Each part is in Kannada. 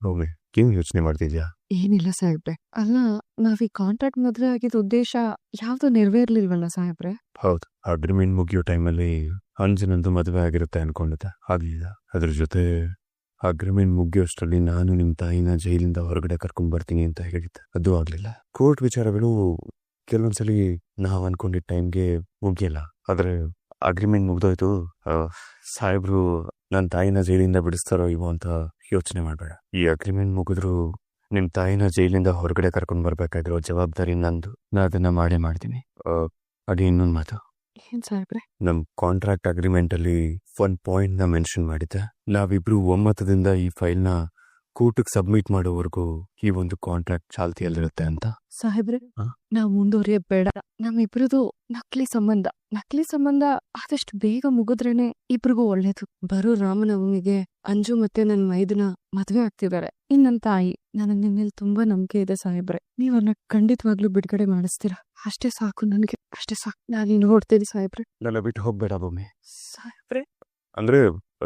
ಹೋಗಿ ಏನ್ ಯೋಚನೆ ಮಾಡ್ತಿದ್ಯಾ? ಏನಿಲ್ಲ ಸಾಹೇಬ್ರೆ. ಅಲ್ಲ, ನಾವ್ ಈ ಕಾಂಟ್ರಾಕ್ಟ್ ಮದ್ವೆ ಆಗಿದ್ದ ಉದ್ದೇಶ ಯಾವ್ದು ನೆರವೇರ್ಲಿಲ್ವಲ್ಲ ಸಾಹೇಬ್ರೆ? ಹೌದು, ಅಗ್ರಿಮೆಂಟ್ ಮುಗಿಯೋ ಟೈಮಲ್ಲಿ ಅಂಜನಂದು ಮದುವೆ ಆಗಿರುತ್ತೆ ಅನ್ಕೊಂಡಿದ್ದೆ, ಆಗ್ಲಿಲ್ಲ. ಅದ್ರ ಜೊತೆ ಅಗ್ರಿಮೆಂಟ್ ಮುಗಿಯೋಷ್ಟರಲ್ಲಿ ನಾನು ನಿಮ್ ತಾಯಿನ ಜೈಲಿಂದ ಹೊರಗಡೆ ಕರ್ಕೊಂಡ್ ಬರ್ತೀನಿ ಅಂತ ಹೇಳಿದ್ದೆ, ಅದು ಆಗ್ಲಿಲ್ಲ. ಕೋರ್ಟ್ ವಿಚಾರಗಳು ಕೆಲವೊಂದ್ಸಲಿ ನಾವ್ ಅನ್ಕೊಂಡಿದ್ದ ಟೈಮ್ಗೆ ಮುಗಿಯಲ್ಲ. ಆದ್ರೆ ಅಗ್ರಿಮೆಂಟ್ ಮುಗ್ದೋಯ್ತು. ಸಾಹೇಬ್ರು ನನ್ನ ತಾಯಿನ ಜೈಲಿಂದ ಬಿಡಿಸ್ತಾರೋ ಇವೋ ಅಂತ ಯೋಚನೆ ಮಾಡ್ಬೇಡ. ಈ ಅಗ್ರಿಮೆಂಟ್ ಮುಗಿದ್ರು ನಿಮ್ ತಾಯಿನ ಜೈಲಿಂದ ಹೊರಗಡೆ ಕರ್ಕೊಂಡ್ ಬರ್ಬೇಕಾಗಿರೋ ಜವಾಬ್ದಾರಿ ನಂದು. ನಾ ಅದನ್ನ ಮಾಡೇ ಮಾಡ್ತೀನಿ. ಅದೇ ಇನ್ನೊಂದು ಮಾತು, ಏನ್ ಸಾಹೇಬ್ರೆ? ನಮ್ ಕಾಂಟ್ರಾಕ್ಟ್ ಅಗ್ರಿಮೆಂಟ್ ಅಲ್ಲಿ ಒಂದ್ ಪಾಯಿಂಟ್ ನ ಮೆನ್ಷನ್ ಮಾಡಿದ್ದೆ. ನಾವಿಬ್ರು ಒಮ್ಮತದಿಂದ ಈ ಫೈಲ್ ನ ಕೋರ್ಟ್ಗೆ ಸಬ್ಮಿಟ್ ಮಾಡೋವರೆಗೂ ಈ ಒಂದು ಕಾಂಟ್ರಾಕ್ಟ್ ಚಾಲ್ತಿಯಲ್ಲಿರುತ್ತೆ ಅಂತ. ಸಾಹೇಬ್ರೆ, ಹಾ? ನಾವ್ ಮುಂದುವರಿಯೋದ್ ಬೇಡ. ನಮ್ಮಿಬ್ರದು ನಕಲಿ ಸಂಬಂಧ ಆದಷ್ಟು ಬೇಗ ಮುಗಿದ್ರೇನೆ ಇಬ್ರಿಗೂ ಒಳ್ಳೇದು. ಬರೋ ರಾಮನವಮಿಗೆ ಅಂಜು ಮತ್ತೆ ನನ್ ಮೈದನ ಮದ್ವೆ ಆಗ್ತಿದ್ದಾರೆ. ನನ್ ತಾಯಿ, ನನಗ್ ನಿಮ್ ಮೇಲೆ ತುಂಬಾ ನಂಬಿಕೆ ಇದೆ ಸಾಹೇಬ್ರೆ. ನೀವ್ ಅವ್ರನ್ನ ಖಂಡಿತವಾಗ್ಲೂ ಬಿಡುಗಡೆ ಮಾಡಿಸ್ತೀರಾ. ಅಷ್ಟೇ ಸಾಕು ನನಗೆ, ಅಷ್ಟೇ ಸಾಕು. ನಾನು ನೋಡ್ತೀನಿ ಸಾಹೇಬ್ರೆ. ನನ್ನ ಬಿಟ್ಟು ಹೋಗ್ಬೇಡ ಭೂಮಿ. ಸಾಹೇಬ್ರೆ, ಅಂದ್ರೆ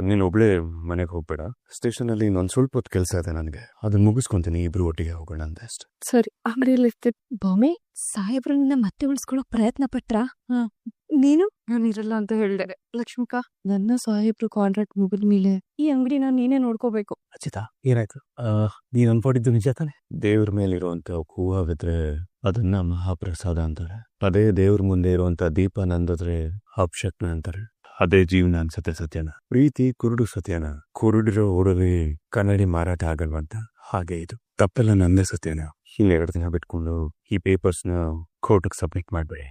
ನೀನ್ ಒಬ್ಳೆ ಮನೆಗೆ ಹೋಗ್ಬೇಡ. ಸ್ಟೇಷನ್ ಅಲ್ಲಿ ಇನ್ನೊಂದ್ ಸ್ವಲ್ಪ ಹೊತ್ತು ಕೆಲಸ ಇದೆ ನನಗೆ, ಅದನ್ನ ಮುಗಿಸ್ಕೊಂತೀನಿ. ಇಬ್ರು ಒಟ್ಟಿಗೆ ಹೋಗೋಣ ಅಂತ ಅಷ್ಟೆ. ಸರಿ, ಅಂಗಡಿಯಲ್ಲಿ ಇರ್ತೀನಿ. ಭೂಮಿ, ಸಾಹೇಬ್ರನ್ನ ಮತ್ತೆ ಉಳಿಸ್ಕೊಳ್ಳೋ ಪ್ರಯತ್ನ ಪಟ್ರಾ? ನೀನು? ನಾನಿರಲ್ಲ ಅಂತ ಹೇಳ್ದೆ. ಲಕ್ಷ್ಮಿಕಾ, ನನ್ನ ಸಾಹೇಬ್ರು ಕಾಂಟ್ರಾಕ್ಟ್ ಮುಗಿದ್ಮೇಲೆ ಈ ಅಂಗಡಿನ ನೀನೇ ನೋಡ್ಕೋಬೇಕು. ಅಚಿತಾ, ಏನಾಯ್ತು? ನೀನ್ ಅನ್ಕೊಂಡಿದ್ದು ನಿಜ ತಾನೆ? ದೇವ್ರ ಮೇಲಿರುವಂತ ಹೂವಿದ್ರೆ ಅದನ್ನ ಮಹಾಪ್ರಸಾದ ಅಂತಾರೆ. ಅದೇ ದೇವ್ರ ಮುಂದೆ ಇರುವಂತ ದೀಪ ನಂದಿದ್ರೆ ಅಪಶಕ್ನ ಅಂತಾರೆ. ಅದೇ ಜೀವನ ಅನ್ಸತ್ತೆ ಸತ್ಯನ. ಪ್ರೀತಿ ಕುರುಡು ಸತ್ಯನ. ಕುರುಡಿರೋ ಊರಲ್ಲಿ ಕನ್ನಡಿ ಮಾರಾಟ ಆಗಲ್ವಂತ. ಹಾಗೆ ಇದು ತಪ್ಪೆಲ್ಲ ನಂದೇ ಸತ್ಯನ. ಇಲ್ಲಿ 2 ದಿನ ಬಿಟ್ಕೊಂಡು ಈ ಪೇಪರ್ಸ್ ನ ಕೋರ್ಟ್ಗೆ ಸಬ್ಮಿಟ್ ಮಾಡ್ಬೇಡಿ.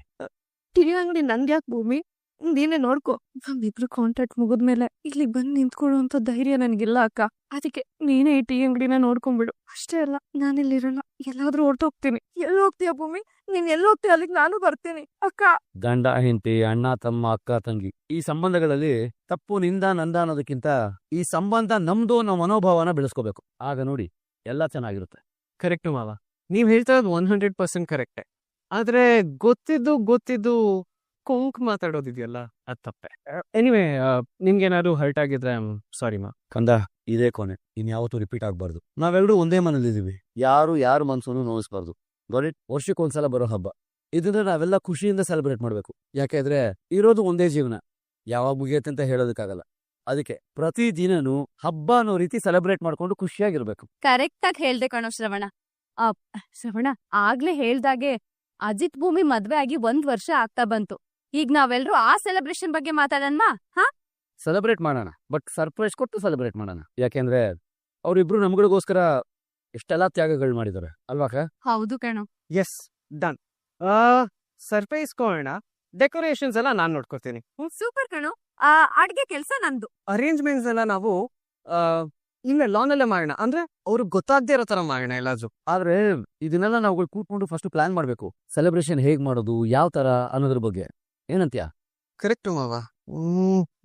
ಟೀ ಅಂಗಡಿ ನಂದ್ಯಾಕ್ ಭೂಮಿ? ನೀನೇ ನೋಡ್ಕೋ. ನಮ್ಮಿಬ್ರು ಕಾಂಟ್ರಾಕ್ಟ್ ಮುಗಿದ್ಮೇಲೆ ಇಲ್ಲಿ ಬಂದ್ ನಿಂತ್ಕೊಳ್ಳುವಂತ ಧೈರ್ಯ ನನ್ಗಿಲ್ಲ ಅಕ್ಕ. ಅದಕ್ಕೆ ನೀನೇ ಈ ಟೀ ಅಂಗಡಿನ ನೋಡ್ಕೊಂಡ್ಬಿಡು. ಅಷ್ಟೇ ಅಲ್ಲ, ನಾನಿಲ್ಲಿರಲ್ಲ, ಎಲ್ಲಾದ್ರೂ ಹೊರ್ಟೋಗ್ತೀನಿ. ಎಲ್ಲಿ ಹೋಗ್ತೀಯ ಭೂಮಿ? ನೀನ್ ಎಲ್ಲಿ ಹೋಗ್ತೀಯ ಅಲ್ಲಿಗೆ ನಾನು ಬರ್ತೀನಿ ಅಕ್ಕ. ಗಂಡ ಹೆಂಡತಿ, ಅಣ್ಣ ತಮ್ಮ, ಅಕ್ಕ ತಂಗಿ, ಈ ಸಂಬಂಧಗಳಲ್ಲಿ ತಪ್ಪು ನಿಂದ ನಂದ ಅನ್ನೋದಕ್ಕಿಂತ ಈ ಸಂಬಂಧ ನಮ್ದು ಅನ್ನೋ ಮನೋಭಾವನ ಬೆಳೆಸ್ಕೋಬೇಕು. ಆಗ ನೋಡಿ ಎಲ್ಲ ಚೆನ್ನಾಗಿರುತ್ತೆ. ಕರೆಕ್ಟು ಮಾವ, ನೀವ್ ಹೇಳ್ತಾ ಇರೋದು 100% ಕರೆಕ್ಟೆ. ಆದ್ರೆ ಗೊತ್ತಿದ್ದು ಕೊಂಕ್ ಮಾತಾಡೋದಿದೆಯಲ್ಲ, ಅದ್ ತಪ್ಪೆ. ಎನಿವೆ, ನಿಮ್ಗೇನಾದ್ರು ಹರ್ಟ್ ಆಗಿದ್ರೆ ಸಾರಿ ಮಾ. ಕಂದ, ಇದೇ ಕೊನೆ, ಇನ್ಯಾವತ್ತೂ ರಿಪೀಟ್ ಆಗ್ಬಾರ್ದು. ನಾವೆಲ್ಲರೂ ಒಂದೇ ಮನೇಲಿದ್ದೀವಿ, ಯಾರು ಮನ್ಸನ್ನು ನೋಯಿಸ್ಬಾರ್ದು. ಗಾಟ್? ವರ್ಷಕ್ಕೊಂದ್ಸಲ ಬರೋ ಹಬ್ಬ, ಇದನ್ನ ನಾವೆಲ್ಲ ಖುಷಿಯಿಂದ ಸೆಲೆಬ್ರೇಟ್ ಮಾಡ್ಬೇಕು. ಯಾಕೆಂದ್ರೆ ಇರೋದು ಒಂದೇ ಜೀವನ, ಯಾವಾಗ ಮುಗಿಯತ್ತೆ ಅಂತ ಹೇಳೋದಕ್ಕಾಗಲ್ಲ. ಅದಕ್ಕೆ ಪ್ರತಿ ದಿನನೂ ಹಬ್ಬ ಅನ್ನೋ ರೀತಿ ಸೆಲೆಬ್ರೇಟ್ ಮಾಡ್ಕೊಂಡು ಖುಷಿಯಾಗಿರ್ಬೇಕು. ಕರೆಕ್ಟ್ ಆಗಿ ಹೇಳ್ದೆ ಕಣೋ ಶ್ರವಣ. ಆಗ್ಲೇ ಹೇಳ್ದಾಗೆ ಅಜಿತ್ ಭೂಮಿ ಮದ್ವೆ ಆಗಿ 1 ವರ್ಷ ಆಗ್ತಾ ಬಂತು. ಈಗ ನಾವೆಲ್ಲರೂ ಆ ಸೆಲೆಬ್ರೇಷನ್ ಬಗ್ಗೆ ಮಾತಾಡೋಣ. ಸೆಲೆಬ್ರೇಟ್ ಮಾಡೋಣ, ಬಟ್ ಸರ್ಪ್ರೈಸ್ ಕೊಟ್ಟು ಸೆಲೆಬ್ರೇಟ್ ಮಾಡೋಣ. ಯಾಕೆಂದ್ರೆ ಅವ್ರಿಬ್ರು ನಮ್ಗಳಿಗೋಸ್ಕರ ಎಷ್ಟೆಲ್ಲಾ ತ್ಯಾಗಗಳು ಮಾಡಿದ್ದಾರೆ ಅಲ್ವಾಕ? ಹೌದು ಕಣೋ. Yes, done. ಸರ್ಪ್ರೈಸ್ ಕೊಡೋಣ. ಡೆಕೋರೇಷನ್ಸ್ ಎಲ್ಲ ನಾನ್ ನೋಡ್ಕೊತೀನಿ. ಸೂಪರ್ ಕಣೋ. ಅಡ್ಗೆ ಕೆಲ್ಸ ನಂದು. ಅರೇಂಜ್ಮೆಂಟ್ಸ್ ಎಲ್ಲ ನಾವು ಇಲ್ಲೇ ಲಾನ್ ಅಲ್ಲೇ ಮಾಡೋಣ. ಅಂದ್ರೆ ಅವ್ರಿಗೆ ಗೊತ್ತಾಗದೇ ಇರೋ ತರ ಮಾಡೋಣ ಎಲ್ಲಾದ್ರು. ಆದ್ರೆ ಇದನ್ನೆಲ್ಲ ನಾವು ಕೂತ್ಕೊಂಡು ಫಸ್ಟ್ ಪ್ಲಾನ್ ಮಾಡ್ಬೇಕು. ಸೆಲೆಬ್ರೇಷನ್ ಹೇಗ್ ಮಾಡೋದು, ಯಾವ ತರ ಅನ್ನೋದ್ರ ಬಗ್ಗೆ. ಏನಂತ್ಯಾ? ಕರೆಕ್ಟು ಮಾವ.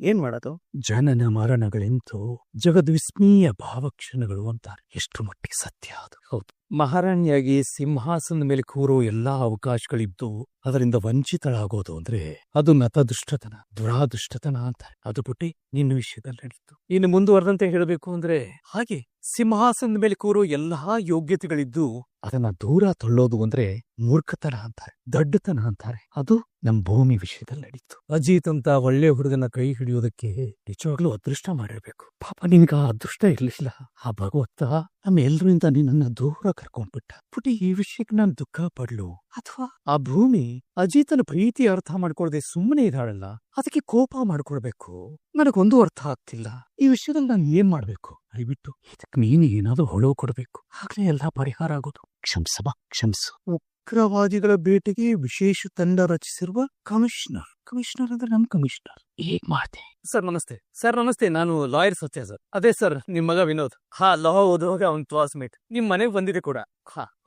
ಏನ್ ಮಾಡೋದು? ಜನನ ಮರಣಗಳೆಂತೋ ಜಗದ್ವಿಸ್ಮೀಯ ಭಾವಕ್ಷಣಗಳು ಅಂತಾರೆ. ಎಷ್ಟು ಮಟ್ಟಿಗೆ ಸತ್ಯ ಅದು. ಹೌದು, ಮಹಾರಾಣಿಯಾಗಿ ಸಿಂಹಾಸನದ ಮೇಲೆ ಕೂರೋ ಎಲ್ಲಾ ಅವಕಾಶಗಳಿದ್ದು ಅದರಿಂದ ವಂಚಿತಳಾಗೋದು ಅಂದ್ರೆ ಅದು ನತದುಷ್ಟತನ, ದುರಾದುಷ್ಟತನ ಅಂತಾರೆ. ಅದು ಬಿಟ್ಟು ನಿನ್ನ ವಿಷಯದಲ್ಲಿ ನಡೀತು. ಇನ್ನು ಮುಂದುವರೆದಂತೆ ಹೇಳಬೇಕು ಅಂದ್ರೆ, ಹಾಗೆ ಸಿಂಹಾಸನದ ಮೇಲೆ ಕೂರೋ ಎಲ್ಲಾ ಯೋಗ್ಯತೆಗಳಿದ್ದು ಅದನ್ನ ದೂರ ತಳ್ಳೋದು ಅಂದ್ರೆ ಮೂರ್ಖತನ ಅಂತಾರೆ, ದಡ್ಡತನ ಅಂತಾರೆ. ಅದು ನಮ್ ಭೂಮಿ ವಿಷಯದಲ್ಲಿ ನಡೀತು. ಅಜಿತ್ ಅಂತ ಒಳ್ಳೆ ಹುಡುಗನ ಕೈ ಹಿಡಿಯೋದಕ್ಕೆ ನಿಜವಾಗ್ಲೂ ಅದೃಷ್ಟ ಮಾಡಿರ್ಬೇಕು. ಪಾಪ ನಿನ್ಗ ಆ ಅದೃಷ್ಟ ಇರ್ಲಿಲ್ಲ. ಆ ಭಗವತ್ತ ನಮ್ಮೆಲ್ಲರಿಂದ ನಿನ್ನ ದೂರ ಕರ್ಕೊಂಡ್ಬಿಟ್ಟ. ಪುಟಿ, ಈ ವಿಷಯಕ್ಕೆ ನಾನು ದುಃಖ ಪಡ್ಲು ಅಥವಾ ಆ ಭೂಮಿ ಅಜಿತನ ಪ್ರೀತಿ ಅರ್ಥ ಮಾಡ್ಕೊಳ್ದೆ ಸುಮ್ಮನೆ ಇದ್ದಾಳಲ್ಲ, ಅದಕ್ಕೆ ಕೋಪ ಮಾಡ್ಕೊಳ್ಬೇಕು? ನನಗೊಂದು ಅರ್ಥ ಆಗ್ತಿಲ್ಲ. ಈ ವಿಷಯದಲ್ಲಿ ನಾನು ಏನ್ ಮಾಡ್ಬೇಕು? ದಯವಿಟ್ಟು ಇದಕ್ಕೆ ನೀನು ಏನಾದ್ರೂ ಹೊಳವು ಕೊಡ್ಬೇಕು, ಆಗ್ಲೇ ಎಲ್ಲಾ ಪರಿಹಾರ ಆಗೋದು. ಕ್ಷಮಿಸು. ಉಗ್ರವಾದಿಗಳ ಬೇಟೆಗೆ ವಿಶೇಷ ತಂಡ ರಚಿಸಿರುವ ಕಮಿಷನರ್ ಅಂದ್ರೆ ನಮ್ ಕಮಿಷನರ್. ಹೇಗ್ ಮಾಡ್ತೆ? ಸರ್ ನಮಸ್ತೆ. ಸರ್ ನಮಸ್ತೆ, ನಾನು ಲಾಯರ್ ಸತ್ಯ ಸರ್. ಅದೇ ಸರ್, ನಿಮ್ ಮಗ ವಿನೋದ್. ಲಾ ಓದುವಾಗ ಅವ್ನ್ ಕ್ಲಾಸ್ಮೇಟ್ ನಿಮ್ ಮನೆಗ್ ಬಂದಿದೆ ಕೂಡ.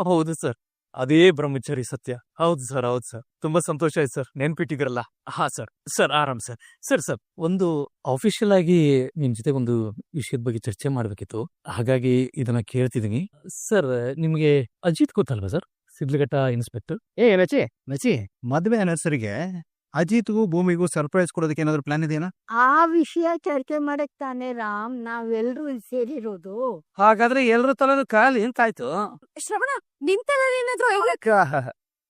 ಹೌದು ಸರ್, ಅದೇ ಬ್ರಹ್ಮಚಾರಿ ಸತ್ಯ. ಹೌದು ಸರ್. ತುಂಬಾ ಸಂತೋಷ ಆಯ್ತು ಸರ್, ನೆನ್ಪಿಟ್ಟಿದ್ರಲ್ಲ. ಸರ್ ಆರಾಮ್ ಸರ್. ಸರ್ ಒಂದು ಆಫಿಷಿಯಲ್ ಆಗಿ ನಿಮ್ ಜೊತೆ ಒಂದು ವಿಷಯದ ಬಗ್ಗೆ ಚರ್ಚೆ ಮಾಡ್ಬೇಕಿತ್ತು, ಹಾಗಾಗಿ ಇದನ್ನ ಕೇಳ್ತಿದೀನಿ. ಸರ್, ನಿಮ್ಗೆ ಅಜಿತ್ ಗೊತ್ತಲ್ವಾ ಸರ್? ಸಿದ್ಲಘಟ್ಟ ಇನ್ಸ್ಪೆಕ್ಟರ್. ನಚಿ ಮದ್ವೆ ಅನರ್ಸರಿಗೆ ಅಜಿತ್ಗೂ ಭೂಮಿಗೂ ಸರ್ಪ್ರೈಸ್ ಕೊಡೋದಕ್ಕೆ ಏನಾದ್ರು ಪ್ಲಾನ್ ಇದೆಯಾ? ಆ ವಿಷಯ ಚರ್ಚೆ ಮಾಡಕ್ ತಾನೇ ರಾಮ್ ನಾವೆಲ್ರೂ ಇಲ್ಲಿ ಸೇರಿರೋದು. ಹಾಗಾದ್ರೆ ಎಲ್ರ ತಲೆನೂ ಖಾಲಿ ಅಂತಾಯ್ತು. ಶ್ರವಣ ನಿನ್ ತಲೆನೇನಾದ್ರೂ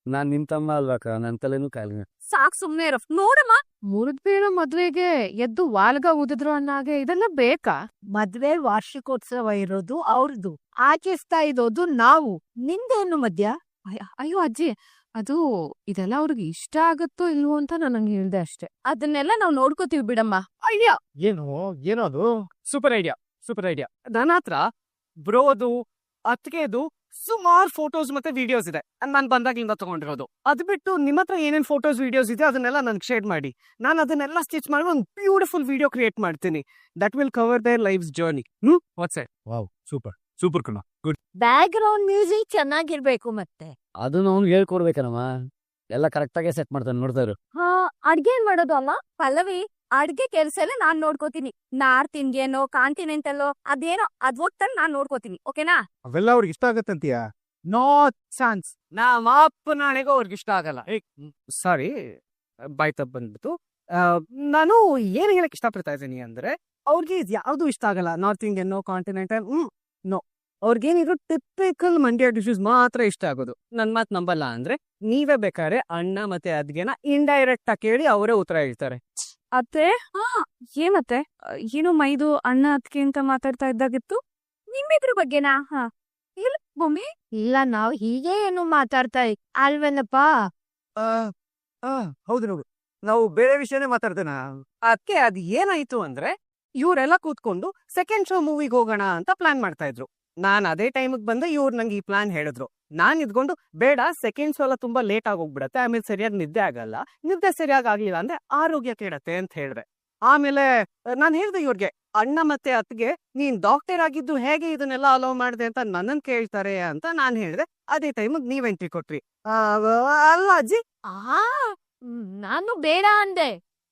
ನಾನ್ ನಿಮ್ ತಮ್ಮ ಅಲ್ವಾಕ, ನನ್ ತಲೆನೂ ಕಾಲಿ. ಸಾಕ್ ಸುಮ್ನೆ ಇರೋ. ನೋಡಮ್ಮ, ಮುರಿದ್ಬೀಳ ಮದ್ವೆಗೆ ಎದ್ದು ವಾಲ್ಗ ಊದಿದ್ರು ಅನ್ನಾಗೆ ಇದೆಲ್ಲ ಬೇಕಾ? ಮದ್ವೆ ವಾರ್ಷಿಕೋತ್ಸವ ಇರೋದು ಅವ್ರದ್ದು, ಆಚರಿಸ್ತಾ ಇರೋದು ನಾವು. ನಿಂದೇನು ಮಧ್ಯ? ಅಯ್ಯೋ ಅಜ್ಜಿ, ಅದು ಇದೆಲ್ಲ ಅವ್ರಿಗೆ ಇಷ್ಟ ಆಗತ್ತೋ ಇಲ್ವೋ ಅಂತ ನನಗೆ ಹೇಳ್ದೆ ಅಷ್ಟೇ. ಅದನ್ನೆಲ್ಲ ನಾವ್ ನೋಡ್ಕೋತೀವಿ ಬಿಡಮ್ಮ. ಅಯ್ಯ ಏನೋ ಅದು ಸೂಪರ್ ಐಡಿಯಾ. ನನ್ನ ಹತ್ರ ಬ್ರೋದು ಅತ್ತಿಗೆದು ಸುಮಾರು ಫೋಟೋಸ್ ಮತ್ತೆ ವಿಡಿಯೋಸ್ ಇದೆ, ನಾನು ಬಂದಾಗ್ಲಿಂದ ತಗೊಂಡಿರೋದು. ಅದು ಬಿಟ್ಟು ನಿಮ್ಮ ಹತ್ರ ಏನೇನ್ ಫೋಟೋಸ್ ವಿಡಿಯೋಸ್ ಇದೆ ಅದನ್ನೆಲ್ಲ ನನ್ಗೆ ಶೇರ್ ಮಾಡಿ. ನಾನು ಅದನ್ನೆಲ್ಲ ಸ್ಟಿಚ್ ಮಾಡಿ ಒಂದು ಬ್ಯೂಟಿಫುಲ್ ವಿಡಿಯೋ ಕ್ರಿಯೇಟ್ ಮಾಡ್ತೀನಿ. That will cover their life's journey. What's it? Wow, super ಕಣ, ಗುಡ್. ಬ್ಯಾಕ್ ಗ್ರೌಂಡ್ ಮ್ಯೂಸಿಕ್ ಚೆನ್ನಾಗಿರ್ಬೇಕು ಮತ್ತೆ. ಅದನ್ನ ಅವ್ನು ಹೇಳ್ಕೊಡ್ಬೇಕನಮ್ಮ, ಎಲ್ಲ ಕರೆಕ್ಟ್ ಆಗೇ ಸೆಟ್ ಮಾಡ್ತಾನೆ, ನೋಡ್ತಾ ಇರು. ಹಾ, ಅಡ್ಗೆ ಏನ್ ಮಾಡೋದು ಅಮ್ಮ? ಪಲ್ಲವಿ, ಅಡ್ಗೆ ಕೆಲ್ಸ ಎಲ್ಲ ನಾನ್ ನೋಡ್ಕೋತೀನಿ. ನಾರ್ತ್ ಇಂಡಿಯನೋ ಕಾಂಟಿನೆಂಟಲ್ಲೋ ಅದೇನೋ ಅದ್ ಹೋಗ್ತಾನೆ ನಾನ್ ನೋಡ್ಕೋತೀನಿ. ಓಕೆನಾ? ಅವೆಲ್ಲ ಅವ್ರಿಗೆ ಇಷ್ಟ ಆಗತ್ತಂತೀಯ? No chance. ನಮ್ಮ ಅಪ್ಪನಾಣೆಗೂ ಅವ್ರಿಗೆ ಇಷ್ಟ ಆಗಲ್ಲ. ಸಾರಿ, ಬಾಯ್ ತಪ್ಪ ಬಂದ್ಬಿಟ್ಟು. ನಾನು ಏನ್ ಹೇಳಕ್ ಇಷ್ಟಪಡ್ತಾ ಇದ್ದೀನಿ ಅಂದ್ರೆ, ಅವ್ರಿಗೆ ಯಾವ್ದು ಇಷ್ಟ ಆಗಲ್ಲ. ನಾರ್ತ್ ಇಂಡಿಯನ್ ಕಾಂಟಿನೆಂಟಲ್ ನೋ, ಅವ್ರಿಗೇನಿದ್ರು ಟಿಪಿಕಲ್ ಮಂಡ್ಯ ಡಿಶಸ್ ಮಾತ್ರ ಇಷ್ಟ ಆಗೋದು. ನನ್ ಮಾತ್ ನಂಬಲ್ಲ ಅಂದ್ರೆ ನೀವೇ ಬೇಕಾದ್ರೆ ಅಣ್ಣ ಮತ್ತೆ ಅದ್ಗೆನ ಇಂಡೈರೆಕ್ಟ್ ಆಗಿ ಕೇಳಿ ಅವರೇ ಉತ್ತರ ಹೇಳ್ತಾರೆ. ಅತ್ತೆ, ಏನತ್ತೆ ಏನು ಮೈದು ಅಣ್ಣ ಅತ್ಕೆ ಅಂತ ಮಾತಾಡ್ತಾ ಇದ್ದಾಗಿತ್ತು? ನಿಮ್ಮಿಬ್ರ ಬಗ್ಗೆನಾ? ಹಾ, ಇಲ್ಲ ಭೂಮಿ. ಇಲ್ಲ, ನಾವ್ ಹೀಗೆ ಏನು ಮಾತಾಡ್ತಾ ಅಲ್ವೇನಪ್ಪ? ಹೌದು, ನಾವು ಬೇರೆ ವಿಷಯನೇ ಮಾತಾಡ್ತೇನ. ಅದಕ್ಕೆ ಅದ್ ಏನಾಯ್ತು ಅಂದ್ರೆ, ಇವರೆಲ್ಲ ಕೂತ್ಕೊಂಡು ಸೆಕೆಂಡ್ ಶೋ ಮೂವಿಗೆ ಹೋಗೋಣ ಅಂತ ಪ್ಲಾನ್ ಮಾಡ್ತಾ ಇದ್ರು. ನಾನ್ ಅದೇ ಟೈಮಿಗೆ ಬಂದೆ, ಇವ್ರು ನಂಗೆ ಈ ಪ್ಲಾನ್ ಹೇಳಿದ್ರು. ನಾನ್ ಇದ್ಕೊಂಡು ಬೇಡ, ಸೆಕೆಂಡ್ ಶೋ ಎಲ್ಲ ತುಂಬಾ ಲೇಟ್ ಆಗೋಗ್ಬಿಡತ್ತೆ, ಆಮೇಲೆ ಸರಿಯಾಗಿ ನಿದ್ದೆ ಆಗಲ್ಲ, ನಿದ್ದೆ ಸರಿಯಾಗಿ ಆಗ್ಲಿಲ್ಲ ಅಂದ್ರೆ ಆರೋಗ್ಯ ಕೆಡತ್ತೆ ಅಂತ ಹೇಳ್ದೆ. ಆಮೇಲೆ ನಾನ್ ಹೇಳ್ದೆ ಇವ್ರಿಗೆ, ಅಣ್ಣ ಮತ್ತೆ ಅತ್ತಿಗೆ ನೀನ್ ಡಾಕ್ಟರ್ ಆಗಿದ್ದು ಹೇಗೆ ಇದನ್ನೆಲ್ಲ ಅಲೋ ಮಾಡ್ದೆ ಅಂತ ನನ್ನನ್ ಕೇಳ್ತಾರೆ ಅಂತ ನಾನ್ ಹೇಳ್ದೆ. ಅದೇ ಟೈಮಿಗೆ ನೀವ್ ಎಂಟ್ರಿ ಕೊಟ್ರಿ. ಅಲ್ಲ ಅಜ್ಜಿ? ನಾನು ಬೇಡ ಅಂದೆ,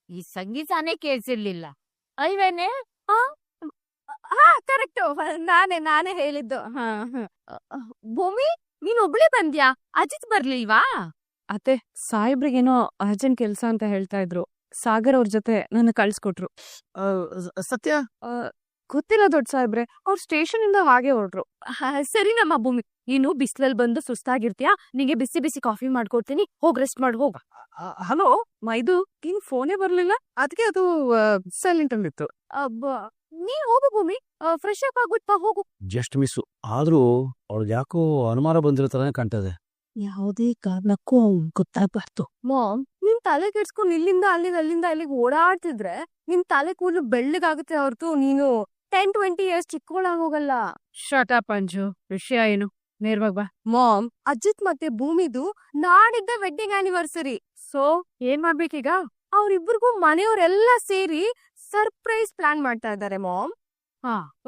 ಈ ಸಂಗೀತನೇ ಕೇಳಿಸಿರ್ಲಿಲ್ಲ ಅಲ್ವೇನೆ? ಕರೆಕ್ಟ್, ನಾನೇ ಹೇಳಿದ್ದು. ಭೂಮಿ, ನೀನ್ ಒಬ್ಳೆ ಬಂದ್ಯಾ? ಅಜಿತ್ ಬರ್ಲಿಲ್ವಾ? ಅತ್ತೆ, ಸಾಯಿಬ್ರಿಗೇನೋ ಅರ್ಜೆಂಟ್ ಕೆಲ್ಸ ಅಂತ ಹೇಳ್ತಾ ಇದ್ರು. ಸಾಗರ್ ಅವ್ರ ಜೊತೆ ನನ್ನ ಕಳ್ಸ್ಕೊಟ್ರು. ಸತ್ಯ? ಗೊತ್ತಿಲ್ಲ ದೊಡ್ಡ ಸಾಹೇಬ್ರೆ, ಅವ್ರ ಸ್ಟೇಷನ್ ಇಂದ ಹಾಗೆ ಹೊರಟ್ರು. ಸರಿ ನಮ್ಮ ಭೂಮಿ, ನೀನು ಬಿಸ್ಲಲ್ಲಿ ಬಂದು ಸುಸ್ತಾಗಿರ್ತೀಯಾ, ನಿಂಗೆ ಬಿಸಿ ಬಿಸಿ ಕಾಫಿ ಮಾಡ್ಕೊಡ್ತೀನಿ, ಹೋಗ್ ರೆಸ್ಟ್ ಮಾಡಿ ಹೋಗ. ಹಲೋ ಮೈದು, ಹಿಂಗ್ ಫೋನೇ ಬರ್ಲಿಲ್ಲ. ಅದಕ್ಕೆ ಅದು ಸೈಲೆಂಟ್ ಅಲ್ಲಿತ್ತು. ನೀನ್ ಹೋಗು ಭೂಮಿ, ಫ್ರೆಶ್ ಅಪ್ ಆಗುತ್ತಾ, ಹೋಗು. ಜಸ್ಟ್ ಮಿಸ್ ಆದ್ರೂ ಅವ್ಳ್ ಯಾಕೋ ಅನುಮಾನ ಬಂದಿರೋ ತರನೇ ಕಾಣ್ತದೆ. ಯಾವುದೇ ಕಾರಣಕ್ಕೂ ಅವ್ನ್ ಗೊತ್ತಾಗ್ಬಾರ್ದು. ಮಾಮ್, ನಿನ್ ತಲೆ ಕೆಡ್ಸ್ಕೊಂಡ್ ಇಲ್ಲಿಂದ ಅಲ್ಲಿಗೆ ಓಡಾಡ್ತಿದ್ರೆ ನಿನ್ ತಲೆ ಕೂದಲು ಬೆಳ್ಳಗಾಗುತ್ತೆ ಹೊರತು ನೀನು 10-20 ಇಯರ್ಸ್ ಚಿಕ್ಕೋಳಾಗೋಗಲ್ಲ. ಶಟ್ ಅಪ್ ಅಂಜು, ವಿಷಯ ಏನು? ನೇರವಾಗಿ ಬಾ. ಮಾಮ್, ಅಜಿತ್ ಮತ್ತೆ ಭೂಮಿದು ನಾಡಿದ್ದ ವೆಡ್ಡಿಂಗ್ ಆನಿವರ್ಸರಿ. ಸೊ ಏನ್ ಮಾಡ್ಬೇಕೀಗ? ಅವ್ರಿಬ್ರಿಗೂ ಮನೆಯವರೆಲ್ಲ ಸೇರಿ ಸರ್ಪ್ರೈಸ್ ಪ್ಲಾನ್ ಮಾಡ್ತಾ ಇದ್ದಾರೆ ಮಾಮ್.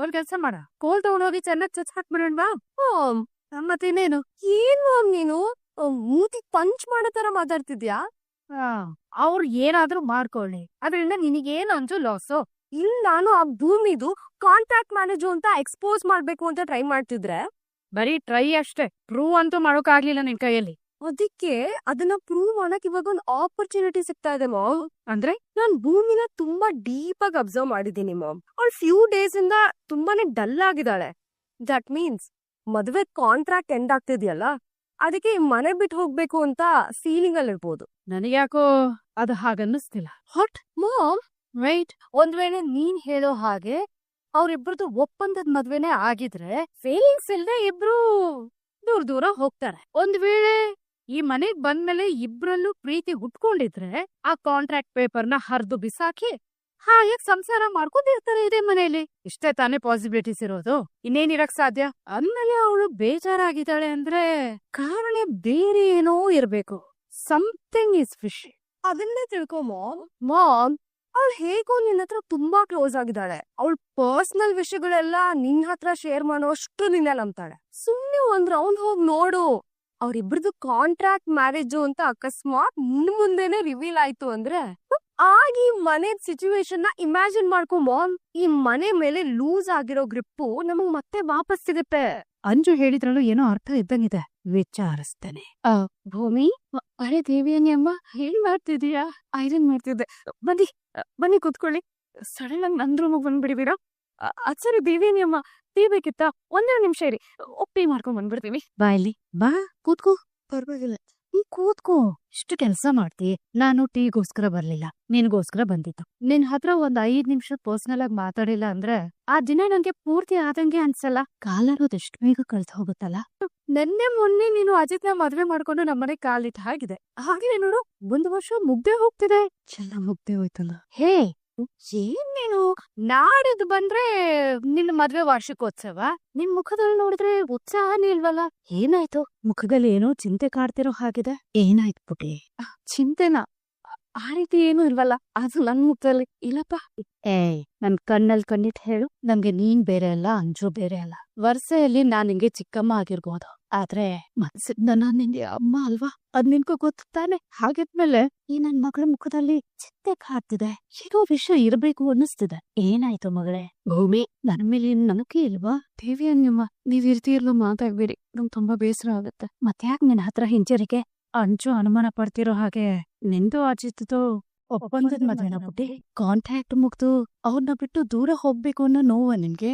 ಒಂದ್ ಕೆಲ್ಸ ಮಾಡ, ಕೋಲ್ ತಗೊಂಡೋಗಿ ಚೆನ್ನಾಗಿ ಚಚ್ ಹಾಕ್ಬಿಡೋಣವಾ? ಮಾಮ್, ಮತ್ತೇನೇನು? ಏನ್ ಮಾಮ್ ನೀನು ಮೂತಿ ಪಂಚ್ ಮಾಡೋ ತರ ಮಾತಾಡ್ತಿದ್ಯಾ? ಅವ್ರು ಏನಾದ್ರೂ ಮಾಡ್ಕೊಳ್ಳಿ, ಅದರಿಂದ ನಿನಗೇನು ಅಂಜು ಲಾಸು? ಇಲ್ಲ, ನಾನು ಆ ಭೂಮಿದು ಕಾಂಟ್ರಾಕ್ಟ್ ಮ್ಯಾನೇಜರ್ ಅಂತ ಎಕ್ಸ್ಪೋಸ್ ಮಾಡ್ಬೇಕು ಅಂತ ಟ್ರೈ ಮಾಡ್ತಿದ್ರೆ. ಬರೀ ಟ್ರೈ ಅಷ್ಟೇ, ಪ್ರೂವ್ ಅಂತೂ ಮಾಡೋಕಾಗ್ಲಿಲ್ಲ ನಿನ್ ಕೈಯಲ್ಲಿ. ಅದಕ್ಕೆ ಅದನ್ನ ಪ್ರೂವ್ ಮಾಡಕ್ ಇವಾಗ ಒಂದು ಆಪರ್ಚುನಿಟಿ ಸಿಗ್ತಾ ಇದೆ ಮಾಮ್. ಅಂದ್ರೆ ನಾನ್ ಭೂಮಿನ ತುಂಬಾ ಡೀಪ್ ಆಗಿ ಅಬ್ಸರ್ವ್ ಮಾಡಿದೀನಿ ಮಾಮ್. ಅವಳು ಫ್ಯೂ ಡೇಸ್ ಇಂದ ತುಂಬಾನೇ ಡಲ್ ಆಗಿದ್ದಾಳೆ. ದಟ್ ಮೀನ್ಸ್ ಮದ್ವೆ ಕಾಂಟ್ರಾಕ್ಟ್ ಎಂಡ್ ಆಗ್ತಿದ್ಯಲ್ಲ, ಅದಕ್ಕೆ ಮನೆ ಬಿಟ್ಟು ಹೋಗ್ಬೇಕು ಅಂತ ಫೀಲಿಂಗ್ ಅಲ್ಲಿ ಇರ್ಬೋದು. ನನಗ್ಯಾಕೋ ಅದು ಹಾಗನ್ನಿಸ್ತಿಲ್ಲ. Hot ma'am, right? ಒಂದ್ ವೇಳೆ ನೀನ್ ಹೇಳೋ ಹಾಗೆ ಅವ್ರಿಬ್ರದ್ದು ಒಪ್ಪಂದದ ಮದ್ವೆನೇ ಆಗಿದ್ರೆ ಫೀಲಿಂಗ್ಸ್ ಇಲ್ದೆ ಇಬ್ರು ದೂರ ದೂರ ಹೋಗ್ತಾರೆ. ಒಂದ್ ವೇಳೆ ಈ ಮನೆಗ್ ಬಂದ್ಮೇಲೆ ಇಬ್ರಲ್ಲೂ ಪ್ರೀತಿ ಹುಟ್ಕೊಂಡಿದ್ರೆ ಆ ಕಾಂಟ್ರಾಕ್ಟ್ ಪೇಪರ್ನ ಹರಿದು ಬಿಸಾಕಿ ಹಾಗೆ ಸಂಸಾರ ಮಾಡ್ಕೊಂಡಿರ್ತಾರೆ ಇದೇ ಮನೆಯಲ್ಲಿ. ಇಷ್ಟೇ ತಾನೇ ಪಾಸಿಬಿಲಿಟೀಸ್ ಇರೋದು, ಇನ್ನೇನಿರಕ್ ಸಾಧ್ಯ? ಅಂದ್ಮೇಲೆ ಅವಳು ಬೇಜಾರಾಗಿದ್ದಾಳೆ ಅಂದ್ರೆ ಕಾರಣ ಬೇರೆ ಏನೋ ಇರ್ಬೇಕು. Something is fishy. ಅದನ್ನೇ ತಿಳ್ಕೊ ಮಾಮ್. ಮಾಮ್, ಅವಳು ಹೇಗೋ ನಿನ್ನ ಹತ್ರ ತುಂಬಾ ಕ್ಲೋಸ್ ಆಗಿದ್ದಾಳೆ. ಅವಳ ಪರ್ಸನಲ್ ವಿಷಯಗಳೆಲ್ಲ ನಿನ್ ಹತ್ರ ಶೇರ್ ಮಾಡೋ ಅಷ್ಟು ನಿನ್ನ ನಂಬ್ತಾಳೆ. ಸುಮ್ನೆ ಒಂದ್ ರೌಂಡ್ ಹೋಗಿ ನೋಡು. ಅವ್ರಿಬ್ರದ್ದು ಕಾಂಟ್ರಾಕ್ಟ್ ಮ್ಯಾರೇಜು ಅಂತ ಅಕಸ್ಮಾತ್ ನಿನ್ ಮುಂದೆನೆ ರಿವೀಲ್ ಆಯ್ತು ಅಂದ್ರೆ ಆಗ ಈ ಮನೆ ಸಿಚುವೇಶನ್ ನ ಇಮ್ಯಾಜಿನ್ ಮಾಡ್ಕೊ ಮಾಮ್. ಈ ಮನೆ ಮೇಲೆ ಲೂಸ್ ಆಗಿರೋ ಗ್ರಿಪ್ಪು ನಮಗ್ ಮತ್ತೆ ವಾಪಸ್ ಸಿಗುತ್ತೆ. ಅಂಜು ಹೇಳಿದ್ರಲ್ಲೂ ಏನೋ ಅರ್ಥ ಇದ್ದಂಗಿದೆ. ವಿಚಾರಿಸ್ತೇನೆ. ಭೂಮಿ, ಅರೆ ದೇವಿಯನ್ನಿ ಅಮ್ಮ, ಏನ್ ಮಾಡ್ತಿದೀಯಾ? ಐರನ್ ಮಾಡ್ತಿದ್ದೆ. ಬನ್ನಿ ಕೂತ್ಕೊಳ್ಳಿ. ಸಡನ್ ಆಗಿ ನನ್ ರೂಮಿಗೆ ಬಂದ್ಬಿಡಿವೀರಾ? ಅದ್ ಸರಿ ದೇವಿಯನ್ನಿ ಅಮ್ಮ, ಟೀ ಬೇಕಿತ್ತ? ಒಂದೆರಡು ನಿಮಿಷ ಇರಿ, ಟೀ ಮಾಡ್ಕೊಂಡ್ ಬಂದ್ಬಿಡ್ತೀವಿ. ಬಾ ಇಲ್ಲಿ ಬಾ, ಕೂತ್ಕೋ. ಪರವಾಗಿಲ್ಲ, ನೀ ಕೂತ್ಕೋ. ಇಷ್ಟು ಕೆಲ್ಸ ಮಾಡ್ತಿ. ನಾನು ಟೀಗೋಸ್ಕರ ಬರ್ಲಿಲ್ಲ, ನಿನ್ಗೋಸ್ಕರ ಬಂದಿತ್ತು. ನಿನ್ ಹತ್ರ ಒಂದ್ 5 ನಿಮಿಷ ಪರ್ಸನಲ್ ಆಗಿ ಮಾತಾಡಿಲ್ಲ ಅಂದ್ರೆ ಆ ದಿನ ನಂಗೆ ಪೂರ್ತಿ ಆದಂಗೆ ಅನ್ಸಲ್ಲ. ಕಾಲರೋದೆಷ್ಟು ಬೇಗ ಕಳ್ದು ಹೋಗುತ್ತಲ್ಲ. ನೆನ್ನೆ ಮೊನ್ನೆ ನೀನು ಅಜಿತ್ನ ಮದ್ವೆ ಮಾಡ್ಕೊಂಡು ನಮ್ಮನೆ ಕಾಲಿಟ್ಟು ಹಾಗಿದೆ. ಹಾಗೆ ನೋಡು, 1 ವರ್ಷ ಮುಗ್ದೇ ಹೋಗ್ತಿದೆ. ಚೆಲ್ಲ ಮುಗ್ದೆ ಹೋಯ್ತಲ್ಲ. ಹೇ, ಏನ್ ನೀನು? ನಾಡಿದ್ದು ಬಂದ್ರೆ ನಿನ್ನ ಮದ್ವೆ ವಾರ್ಷಿಕೋತ್ಸವ. ನಿನ್ ಮುಖದಲ್ಲಿ ನೋಡಿದ್ರೆ ಉತ್ಸಾಹನೇ ಇಲ್ವಲ್ಲ, ಏನಾಯ್ತು? ಮುಖದಲ್ಲಿ ಏನೋ ಚಿಂತೆ ಕಾಡ್ತಿರೋ ಹಾಗಿದೆ. ಏನಾಯ್ತು ಪುಟಿ? ಚಿಂತೆನಾ? ಆ ರೀತಿ ಏನೂ ಇಲ್ವಲ್ಲ. ಅದು ನನ್ ಮುಖದಲ್ಲಿ ಇಲ್ಲಪ್ಪ. ನನ್ ಕಣ್ಣಲ್ಲಿ ಕಣ್ಣಿಟ್ ಹೇಳು. ನಮ್ಗೆ ನೀನ್ ಬೇರೆ ಅಲ್ಲ, ಅಂಜು ಬೇರೆ ಅಲ್ಲ. ವರ್ಷೆಯಲ್ಲಿ ನಾನ್ ನಿಂಗೆ ಚಿಕ್ಕಮ್ಮ ಆಗಿರ್ಬೋದು, ಆದ್ರೆ ಮನ್ಸಿಂದ ನಾನ್ ನಿಂಗೆ ಅಮ್ಮ ಅಲ್ವಾ? ಅದ್ ನಿನ್ಗೂ ಗೊತ್ತು ತಾನೆ. ಹಾಗಿದ್ಮೇಲೆ ಈ ನನ್ ಮಗಳ ಮುಖದಲ್ಲಿ ಚಿಂತೆ ಕಾಡ್ತಿದೆ. ಏನೋ ವಿಷಯ ಇರ್ಬೇಕು ಅನ್ನಿಸ್ತಿದೆ. ಏನಾಯ್ತು ಮಗಳೇ? ಭೂಮಿ, ನನ್ ಮೇಲೆ ನಂಬಿಕೆ ಇಲ್ವಾ? ದೇವಿಯನ್ನಮ್ಮ, ನೀವ್ ಈ ರೀತಿ ಎಲ್ಲೂ ಮಾತಾಡ್ಬೇಡಿ, ನಂಗೆ ತುಂಬಾ ಬೇಸರ ಆಗುತ್ತೆ. ಮತ್ತ್ಯಾಕ್ ನಿನ್ ಹತ್ರ ಹಿಂಜರಿಕೆ? ಅಂಚು ಅನುಮಾನ ಪಡ್ತಿರೋ ಹಾಗೆ ನಿಂದು ಅಜಿತ್ದು ಒಪ್ಪಂದದ ಮದ್ವೆನ ಪುಟ್ಟಿ? ಕಾಂಟ್ಯಾಕ್ಟ್ ಮುಗ್ದು ಅವ್ರನ್ನ ಬಿಟ್ಟು ದೂರ ಹೋಗ್ಬೇಕು ಅನ್ನೋ ನೋವ ನಿನ್ಗೆ?